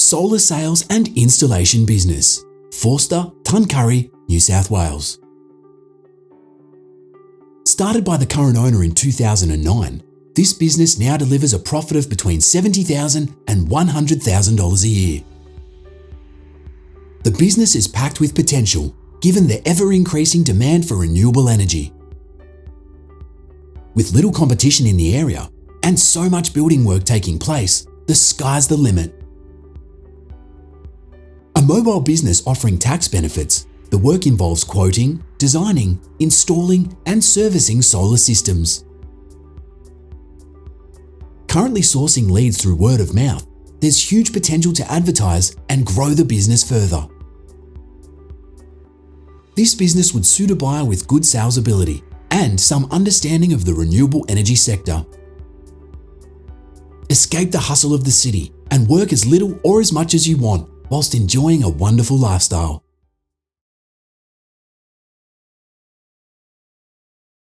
solar sales and installation business. Forster, Tuncurry, New South Wales. Started by the current owner in 2009, this business now delivers a profit of between $70,000 and $100,000 a year. The business is packed with potential, given the ever-increasing demand for renewable energy. With little competition in the area and so much building work taking place, the sky's the limit. A mobile business offering tax benefits, the work involves quoting, designing, installing and servicing solar systems. Currently sourcing leads through word of mouth, there's huge potential to advertise and grow the business further. This business would suit a buyer with good sales ability and some understanding of the renewable energy sector. Escape the hustle of the city and work as little or as much as you want whilst enjoying a wonderful lifestyle.